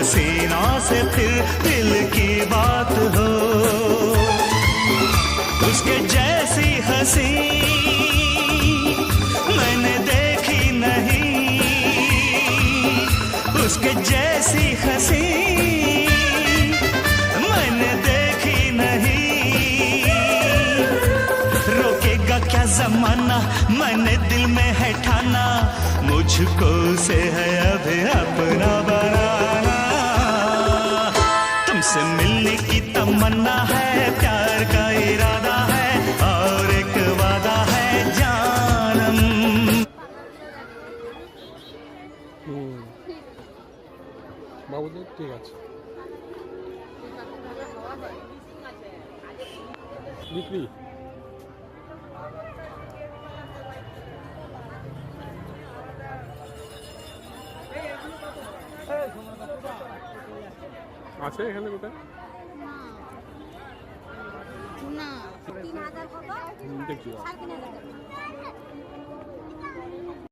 हसीनों से फिर दिल की बात हो। उसके जैसी हंसी मैंने देखी नहीं, उसके जैसी हंसी मैंने देखी नहीं। रोकेगा क्या जमाना, मैंने दिल में है ठाना, मुझको से है अभी अपना बनाना। तुमसे मिलने की तमन्ना है, प्यार का इरादा है और एक वादा है जानम। বাবুদের ঠিক আছে বিক্রি আছে এখানে কোথায় না 3000 কত দেখছি